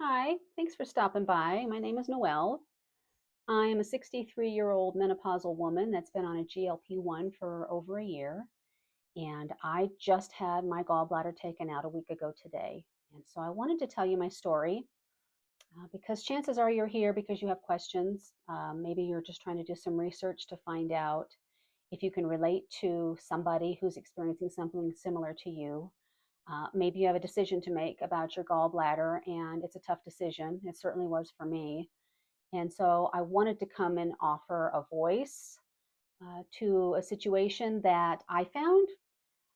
Hi, thanks for stopping by. My name is Noelle. I am a 63-year-old menopausal woman that's been on a GLP-1 for over a year, and I just had my gallbladder taken out a week ago today. And so I wanted to tell you my story because chances are you're here because you have questions. Maybe you're just trying to do some research to find out if you can relate to somebody who's experiencing something similar to you. Maybe you have a decision to make about your gallbladder, and it's a tough decision. It certainly was for me. And so I wanted to come and offer a voice to a situation that I found.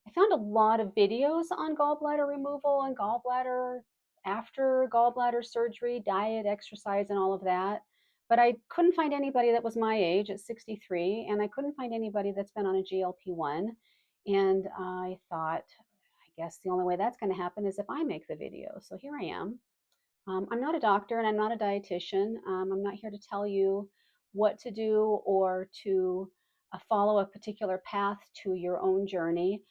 I found a lot of videos on gallbladder removal and gallbladder after gallbladder surgery, diet, exercise, and all of that. But I couldn't find anybody that was my age at 63, and I couldn't find anybody that's been on a GLP-1. And I thought, I guess the only way that's going to happen is if I make the video. So here I am. I'm not a doctor and I'm not a dietitian. I'm not here to tell you what to do or to follow a particular path to your own journey.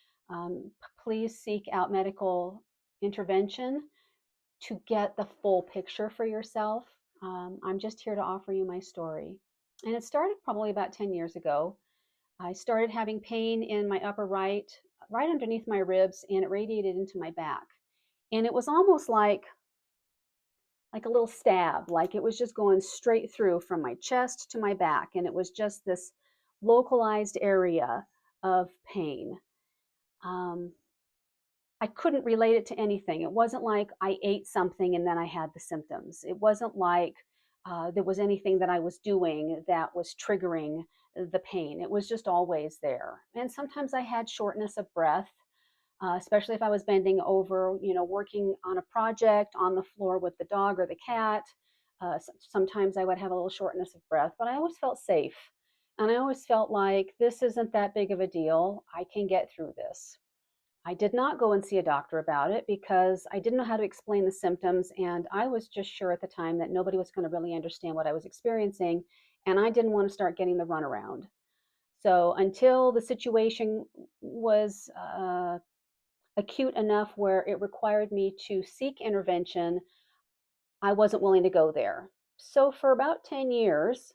Please seek out medical intervention to get the full picture for yourself. I'm just here to offer you my story. And it started probably about 10 years ago. I started having pain in my upper right underneath my ribs, and it radiated into my back. And it was almost like a little stab, like it was just going straight through from my chest to my back. And it was just this localized area of pain. Um, I couldn't relate it to anything. It wasn't like I ate something and then I had the symptoms. It wasn't like there was anything that I was doing that was triggering the pain. It was just always there. And sometimes I had shortness of breath, especially if I was bending over, working on a project on the floor with the dog or the cat. Sometimes I would have a little shortness of breath, but I always felt safe. And I always felt like this isn't that big of a deal. I can get through this. I did not go and see a doctor about it because I didn't know how to explain the symptoms. And I was just sure at the time that nobody was going to really understand what I was experiencing. And I didn't want to start getting the runaround. So until the situation was acute enough where it required me to seek intervention, I wasn't willing to go there. So for about 10 years,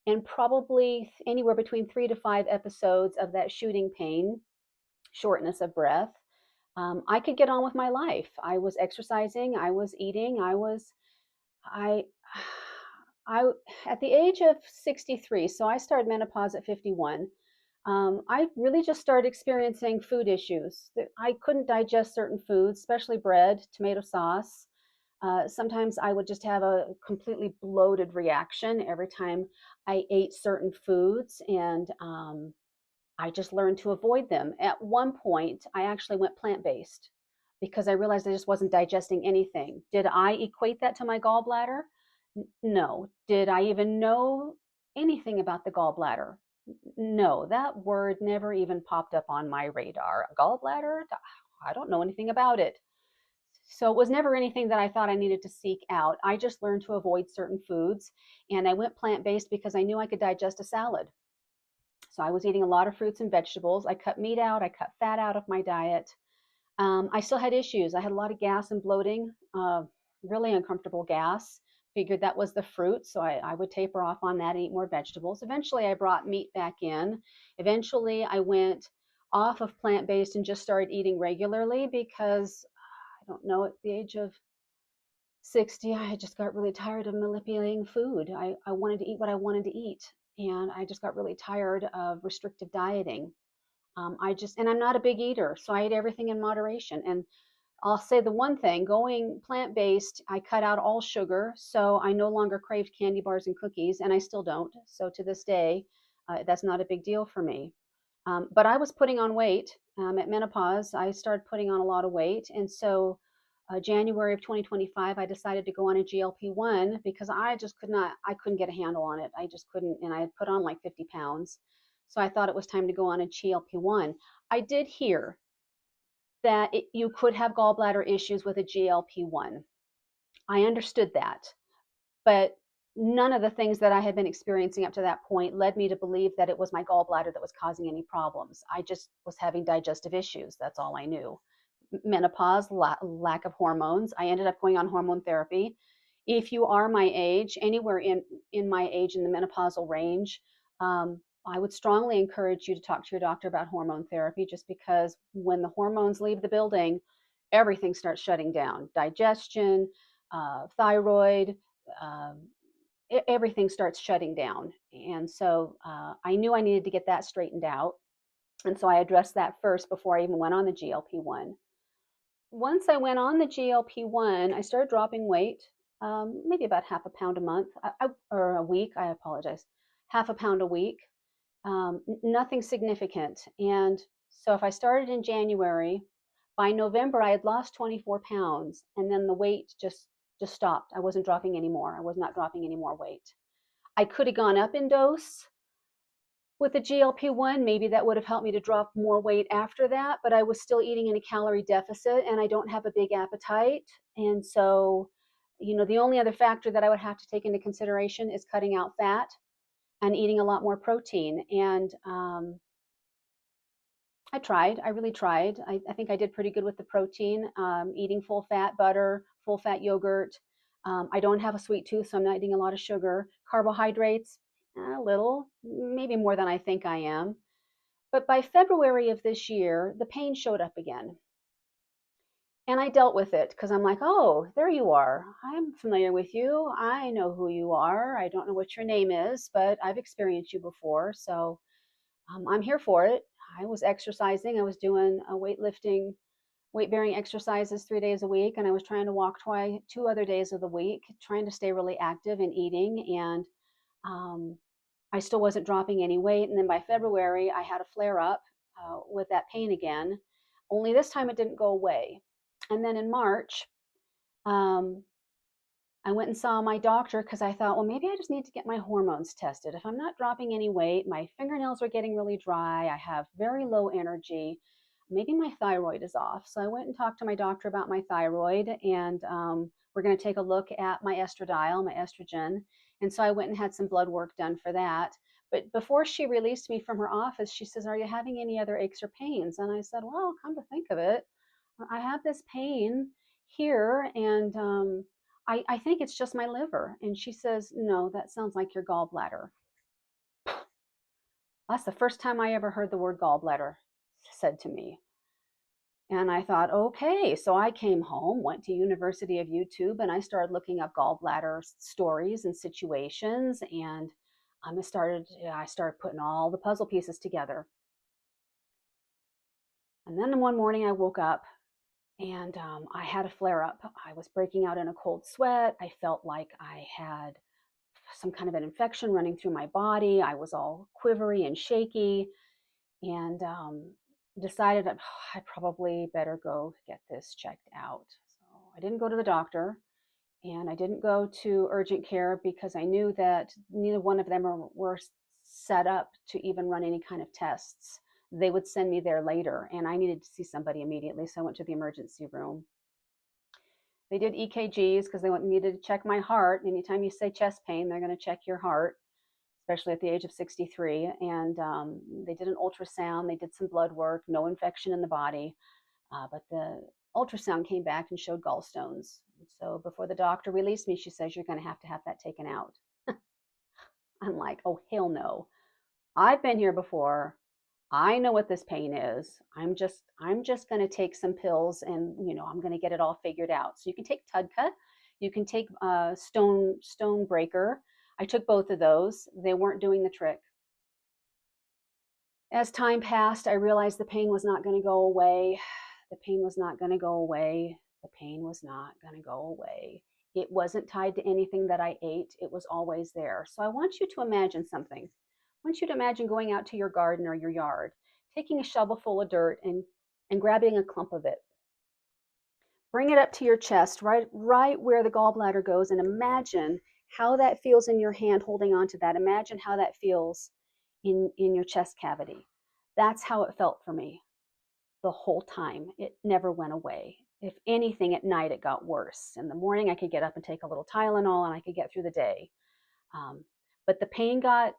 and probably anywhere between 3 to 5 episodes of that shooting pain, shortness of breath, I could get on with my life. I was exercising, I was eating, I, I, at the age of 63, so I started menopause at 51. I really just started experiencing food issues. I couldn't digest certain foods, especially bread, tomato sauce. Sometimes I would just have a completely bloated reaction every time I ate certain foods, and I just learned to avoid them. At one point, I actually went plant based because I realized I just wasn't digesting anything. Did I equate that to my gallbladder? No. Did I even know anything about the gallbladder? No, that word never even popped up on my radar. Gallbladder? I don't know anything about it. So it was never anything that I thought I needed to seek out. I just learned to avoid certain foods, and I went plant based because I knew I could digest a salad. So I was eating a lot of fruits and vegetables. I cut meat out, I cut fat out of my diet. I still had issues. I had a lot of gas and bloating, really uncomfortable gas. Figured that was the fruit, so I would taper off on that and eat more vegetables. Eventually, I brought meat back in. Eventually, I went off of plant based and just started eating regularly because I don't know, at the age of 60, I just got really tired of manipulating food. I wanted to eat what I wanted to eat. And I just got really tired of restrictive dieting. And I'm not a big eater, so I ate everything in moderation. And I'll say the one thing, going plant based, I cut out all sugar, so I no longer craved candy bars and cookies, and I still don't. So to this day, that's not a big deal for me. But I was putting on weight at menopause. I started putting on a lot of weight. And so January of 2025, I decided to go on a GLP-1 because I couldn't get a handle on it. I just couldn't. And I had put on like 50 pounds. So I thought it was time to go on a GLP-1. I did hear that you could have gallbladder issues with a GLP-1. I understood that. But none of the things that I had been experiencing up to that point led me to believe that it was my gallbladder that was causing any problems. I just was having digestive issues. That's all I knew. Menopause, lack of hormones. I ended up going on hormone therapy. If you are my age, anywhere in my age in the menopausal range, I would strongly encourage you to talk to your doctor about hormone therapy, just because when the hormones leave the building, everything starts shutting down. Digestion, thyroid, uh, everything starts shutting down. And so I knew I needed to get that straightened out. And so I addressed that first before I even went on the GLP-1. Once I went on the GLP-1, I started dropping weight, maybe about half a pound a month, or a week, I apologize, half a pound a week, nothing significant. And so if I started in January, by November, I had lost 24 pounds, and then the weight just stopped. I wasn't dropping anymore. I was not dropping any more weight. I could have gone up in dose with the GLP-1. Maybe that would have helped me to drop more weight after that, but I was still eating in a calorie deficit, and I don't have a big appetite. And so, the only other factor that I would have to take into consideration is cutting out fat and eating a lot more protein. And I tried. I really tried. I think I did pretty good with the protein, eating full fat butter, full fat yogurt. I don't have a sweet tooth, so I'm not eating a lot of sugar. Carbohydrates, a little, maybe more than I think I am. But by February of this year, the pain showed up again. And I dealt with it because I'm like, oh, there you are. I'm familiar with you. I know who you are. I don't know what your name is, but I've experienced you before. So I'm here for it. I was exercising. I was doing weightlifting, weight bearing exercises 3 days a week. And I was trying to walk 2 other days of the week, trying to stay really active and eating. And um, I still wasn't dropping any weight. And then by February, I had a flare up with that pain again. Only this time it didn't go away. And then in March, um, I went and saw my doctor because I thought, well, maybe I just need to get my hormones tested. If I'm not dropping any weight, my fingernails are getting really dry, I have very low energy, maybe my thyroid is off. So I went and talked to my doctor about my thyroid, and we're going to take a look at my estradiol, my estrogen. And so I went and had some blood work done for that. But before she released me from her office, she says, are you having any other aches or pains? And I said, well, come to think of it, I have this pain here, and I think it's just my liver. And she says, no, that sounds like your gallbladder. That's the first time I ever heard the word gallbladder said to me. And I thought, okay. So I came home, went to University of YouTube, and I started looking up gallbladder stories and situations. And I started putting all the puzzle pieces together. And then one morning I woke up, and I had a flare up. I was breaking out in a cold sweat. I felt like I had some kind of an infection running through my body. I was all quivery and shaky, and decided I probably better go get this checked out. So I didn't go to the doctor, and I didn't go to urgent care because I knew that neither one of them were set up to even run any kind of tests. They would send me there later, and I needed to see somebody immediately. So I went to the emergency room. They did EKGs because they needed to check my heart. Anytime you say chest pain, they're going to check your heart, especially at the age of 63. And they did an ultrasound. They did some blood work, no infection in the body. But the ultrasound came back and showed gallstones. So before the doctor released me, she says, you're going to have that taken out. I'm like, oh, hell no. I've been here before. I know what this pain is. I'm just going to take some pills, and I'm going to get it all figured out. So you can take Tudka, you can take Stone Breaker. I took both of those. They weren't doing the trick. As time passed, I realized the pain was not going to go away. The pain was not going to go away. The pain was not going to go away. It wasn't tied to anything that I ate. It was always there. So I want you to imagine something. I want you to imagine going out to your garden or your yard, taking a shovel full of dirt and grabbing a clump of it. Bring it up to your chest, right where the gallbladder goes, and imagine how that feels in your hand holding on to that. Imagine how that feels in your chest cavity. That's how it felt for me the whole time. It never went away. If anything, at night it got worse. In the morning, I could get up and take a little Tylenol and I could get through the day. But the pain got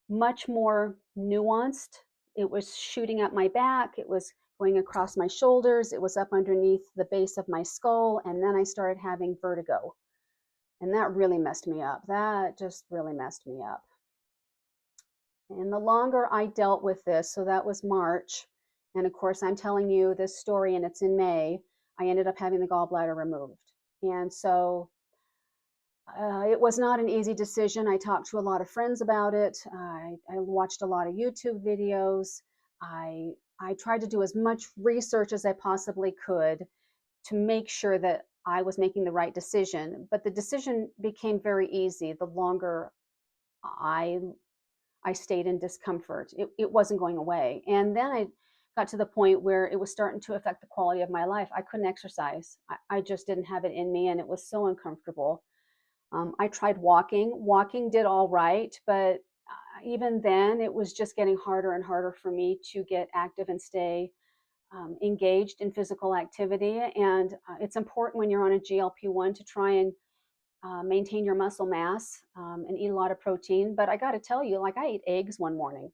much more nuanced. It was shooting up my back. It was going across my shoulders. It was up underneath the base of my skull. And then I started having vertigo. And that really messed me up. That just really messed me up. And the longer I dealt with this, so that was March. And of course, I'm telling you this story and it's in May. I ended up having the gallbladder removed. And so it was not an easy decision. I talked to a lot of friends about it. I watched a lot of YouTube videos. I tried to do as much research as I possibly could to make sure that I was making the right decision. But the decision became very easy the longer I I stayed in discomfort. It wasn't going away. And then I got to the point where it was starting to affect the quality of my life. I couldn't exercise. I just didn't have it in me, and it was so uncomfortable. I tried walking. Walking did all right, but even then, it was just getting harder and harder for me to get active and stay engaged in physical activity. And it's important when you're on a GLP-1 to try and maintain your muscle mass and eat a lot of protein. But I got to tell you, like I ate eggs one morning.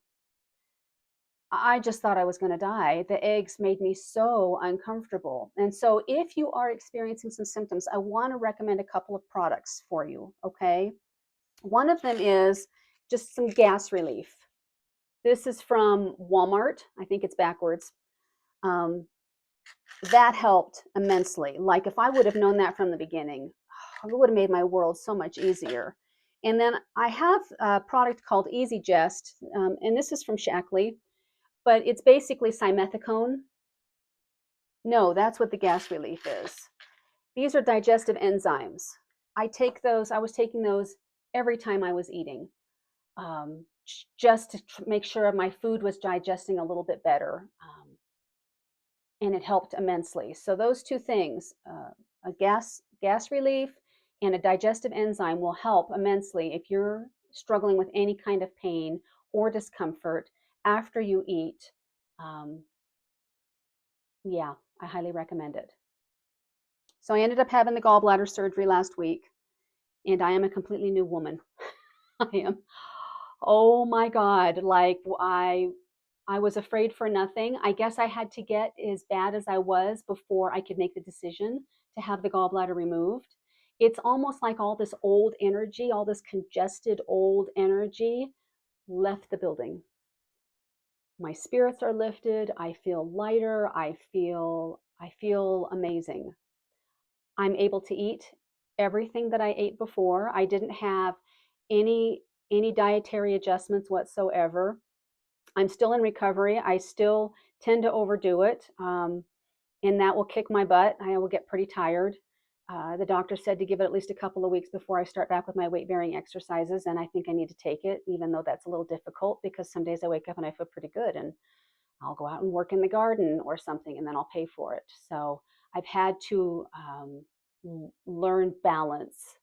I just thought I was going to die. The eggs made me so uncomfortable. And so, if you are experiencing some symptoms, I want to recommend a couple of products for you. Okay. One of them is just some gas relief. This is from Walmart. I think it's backwards. Um, that helped immensely. Like if I would have known that from the beginning, it would have made my world so much easier. And then I have a product called Easy Jest, and this is from Shackley, but it's basically simethicone. No, that's what the gas relief is. These are digestive enzymes. I take those, I was taking those every time I was eating, just to make sure my food was digesting a little bit better. And it helped immensely. So those two things, a gas relief and a digestive enzyme, will help immensely if you're struggling with any kind of pain or discomfort after you eat. Um, yeah, I highly recommend it. So I ended up having the gallbladder surgery last week, and I am a completely new woman. I am. Oh my God! Like I was afraid for nothing. I guess I had to get as bad as I was before I could make the decision to have the gallbladder removed. It's almost like all this old energy, all this congested old energy left the building. My spirits are lifted. I feel lighter. I feel amazing. I'm able to eat everything that I ate before. I didn't have any any dietary adjustments whatsoever. I'm still in recovery. I still tend to overdo it, and that will kick my butt. I will get pretty tired. The doctor said to give it at least a couple of weeks before I start back with my weight bearing exercises, and I think I need to take it, even though that's a little difficult because some days I wake up and I feel pretty good, and I'll go out and work in the garden or something, and then I'll pay for it. So I've had to learn balance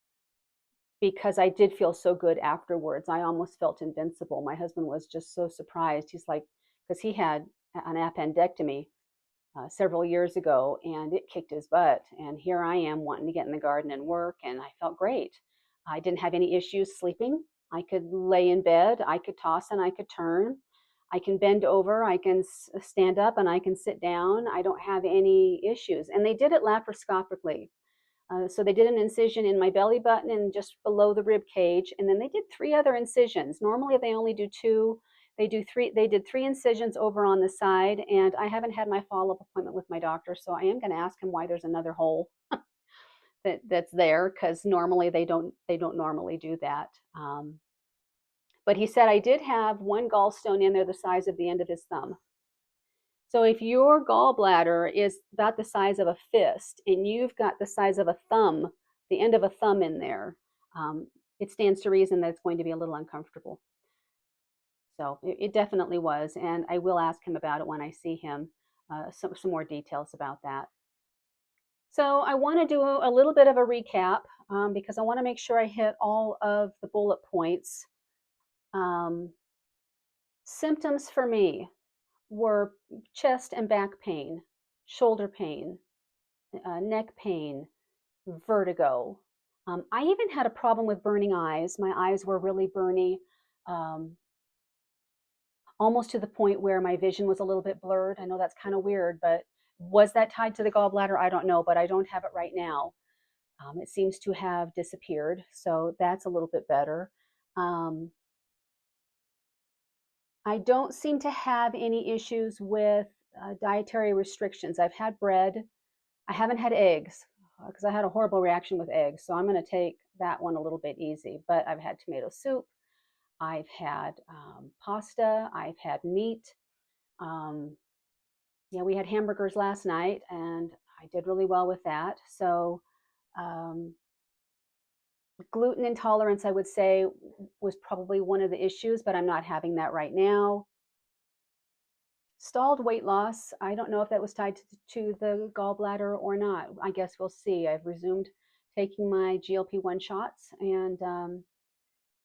because I did feel so good afterwards. I almost felt invincible. My husband was just so surprised. He's like, because he had an appendectomy several years ago and it kicked his butt. And here I am wanting to get in the garden and work, and I felt great. I didn't have any issues sleeping. I could lay in bed, I could toss and I could turn. I can bend over, I can stand up, and I can sit down. I don't have any issues. And they did it laparoscopically. So they did an incision in my belly button and just below the rib cage, and then they did three other incisions. Normally they only do two. They do three. They did three incisions over on the side, and I haven't had my follow-up appointment with my doctor, so I am going to ask him why there's another hole that's there, because normally they don't normally do that. But he said I did have one gallstone in there the size of the end of his thumb. So if your gallbladder is about the size of a fist and you've got the size of a thumb, the end of a thumb in there, um, it stands to reason that it's going to be a little uncomfortable. So it definitely was. And I will ask him about it when I see him, some more details about that. So I want to do a little bit of a recap because I want to make sure I hit all of the bullet points. Um, Symptoms for me were chest and back pain, shoulder pain, neck pain, vertigo. I even had a problem with burning eyes. My eyes were really burny, um, almost to the point where my vision was a little bit blurred. I know that's kind of weird, but was that tied to the gallbladder? I don't know, but I don't have it right now. It seems to have disappeared, so that's a little bit better. Um, I don't seem to have any issues with dietary restrictions. I've had bread. I haven't had eggs because I had a horrible reaction with eggs, so I'm going to take that one a little bit easy. But I've had tomato soup. I've had pasta. I've had meat. Um, yeah, we had hamburgers last night, and I did really well with that. So, um, gluten intolerance, I would say, was probably one of the issues, but I'm not having that right now. Stalled weight loss, I don't know if that was tied to the gallbladder or not. I guess we'll see. I've resumed taking my GLP-1 shots,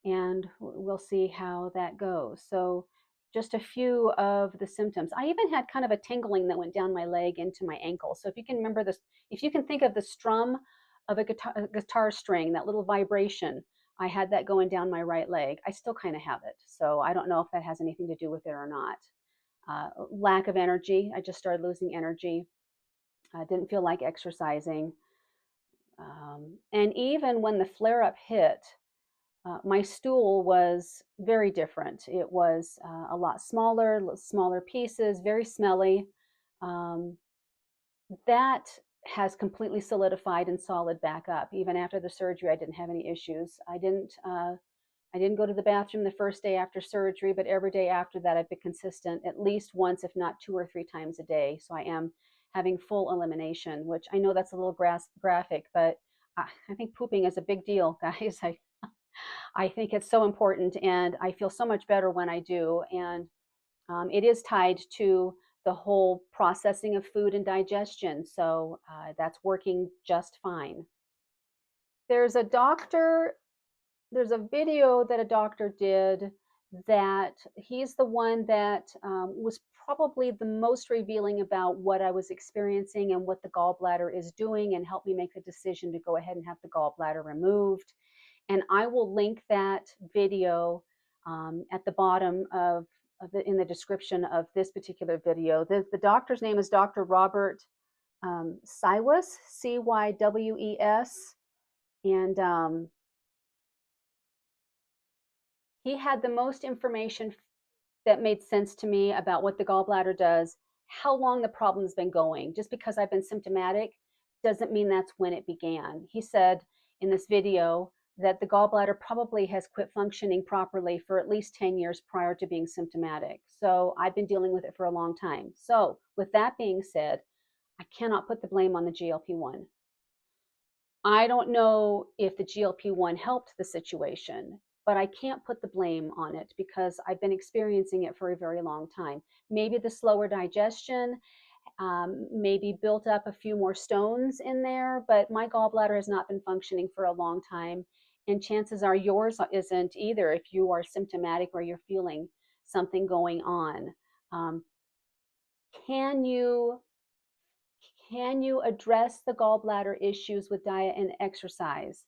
and we'll see how that goes. So, just a few of the symptoms. I even had kind of a tingling that went down my leg into my ankle. So, if you can remember this, if you can think of the strum of a guitar string, that little vibration, I had that going down my right leg. I still kind of have it. So, I don't know if that has anything to do with it or not. Lack of energy. I just started losing energy. I didn't feel like exercising. And even when the flare up hit, my stool was very different. It was a lot smaller, smaller pieces, very smelly. Um, that has completely solidified and solid back up. Even after the surgery, I didn't have any issues. I didn't go to the bathroom the first day after surgery, but every day after that, I've been consistent at least once, if not 2 or 3 times a day. So I am having full elimination, which I know that's a little graphic, but I think pooping is a big deal, guys. I think it's so important, and I feel so much better when I do. And it is tied to the whole processing of food and digestion. So that's working just fine. There's a doctor there's a video that a doctor did that he's the one that was probably the most revealing about what I was experiencing and what the gallbladder is doing, and helped me make the decision to go ahead and have the gallbladder removed. And I will link that video at the bottom in the description of this particular video. The doctor's name is Dr. Robert Cywes, Cywes, and he had the most information that made sense to me about what the gallbladder does, how long the problem's been going. Just because I've been symptomatic doesn't mean that's when it began. He said in this video that the gallbladder probably has quit functioning properly for at least 10 years prior to being symptomatic. So I've been dealing with it for a long time. So, with that being said, I cannot put the blame on the GLP-1. I don't know if the GLP-1 helped the situation, but I can't put the blame on it because I've been experiencing it for a very long time. Maybe the slower digestion, maybe built up a few more stones in there, but my gallbladder has not been functioning for a long time. And chances are yours isn't either if you are symptomatic or you're feeling something going on. Um, can you can you address the gallbladder issues with diet and exercise?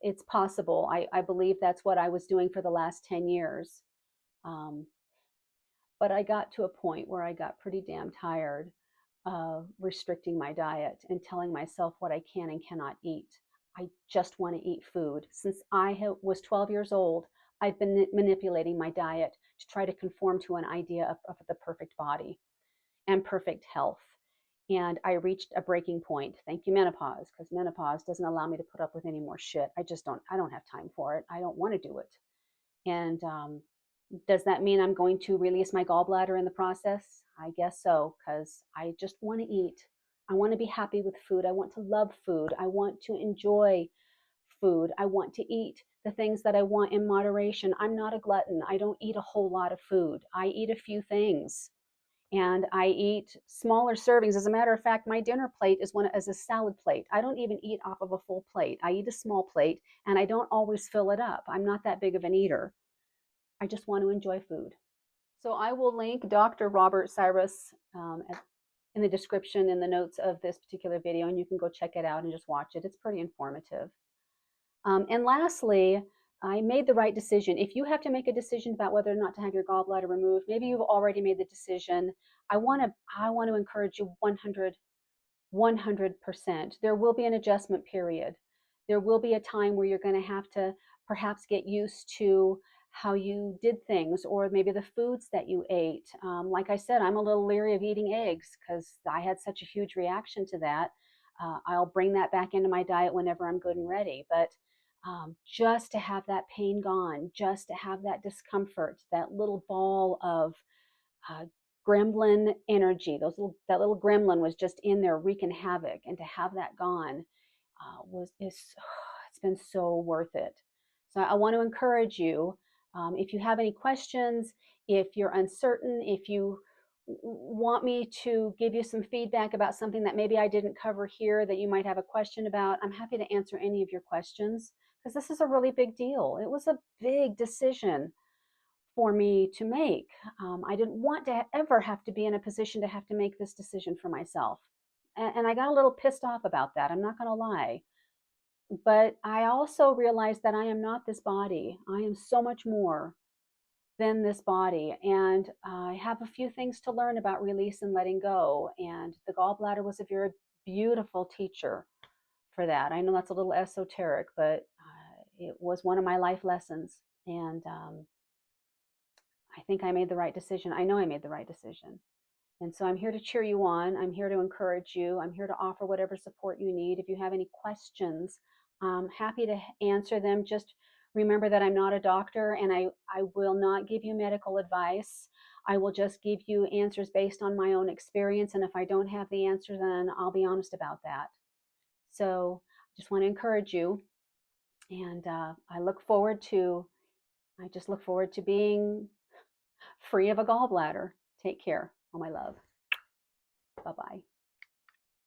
It's possible. I believe that's what I was doing for the last 10 years. Um, but I got to a point where I got pretty damn tired of restricting my diet and telling myself what I can and cannot eat. I just want to eat food. Since was 12 years old, I've been manipulating my diet to try to conform to an idea of the perfect body and perfect health. And I reached a breaking point. Thank you, menopause, because menopause doesn't allow me to put up with any more shit. I don't have time for it. I don't want to do it. And does that mean I'm going to release my gallbladder in the process? I guess so, because I just want to eat. I want to be happy with food. I want to love food. I want to enjoy food. I want to eat the things that I want in moderation. I'm not a glutton. I don't eat a whole lot of food. I eat a few things, and I eat smaller servings. As a matter of fact, my dinner plate is a salad plate. I don't even eat off of a full plate. I eat a small plate, and I don't always fill it up. I'm not that big of an eater. I just want to enjoy food. So I will link Dr. Robert Cyrus in the description, in the notes of this particular video, and you can go check it out and just watch it. It's pretty informative. And lastly, I made the right decision. If you have to make a decision about whether or not to have your gallbladder removed, maybe you've already made the decision. I want to encourage you 100%. There will be an adjustment period. there will be a time where you're going to have to perhaps get used to how you did things, or maybe the foods that you ate. Like I said, I'm a little leery of eating eggs because I had such a huge reaction to that. I'll bring that back into my diet whenever I'm good and ready. But just to have that pain gone, just to have that discomfort, that little ball of uh, gremlin energy, that little gremlin was just in there wreaking havoc, and to have that gone was is it's been so worth it. So I want to encourage you, if you have any questions, if you're uncertain, if you want me to give you some feedback about something that maybe I didn't cover here that you might have a question about, I'm happy to answer any of your questions, because this is a really big deal. It was a big decision for me to make. I didn't want to ever have to be in a position to have to make this decision for myself. And I got a little pissed off about that. I'm not going to lie. But I also realized that I am not this body. I am so much more than this body. And I have a few things to learn about release and letting go. And the gallbladder was a very beautiful teacher for that. I know that's a little esoteric, but it was one of my life lessons. And I think I made the right decision. I know I made the right decision. And so I'm here to cheer you on. I'm here to encourage you. I'm here to offer whatever support you need. If you have any questions, I'm happy to answer them. Just remember that I'm not a doctor, and I will not give you medical advice. I will just give you answers based on my own experience. And if I don't have the answer, then I'll be honest about that. So I just want to encourage you. And I just look forward to being free of a gallbladder. Take care. All my love. Bye-bye.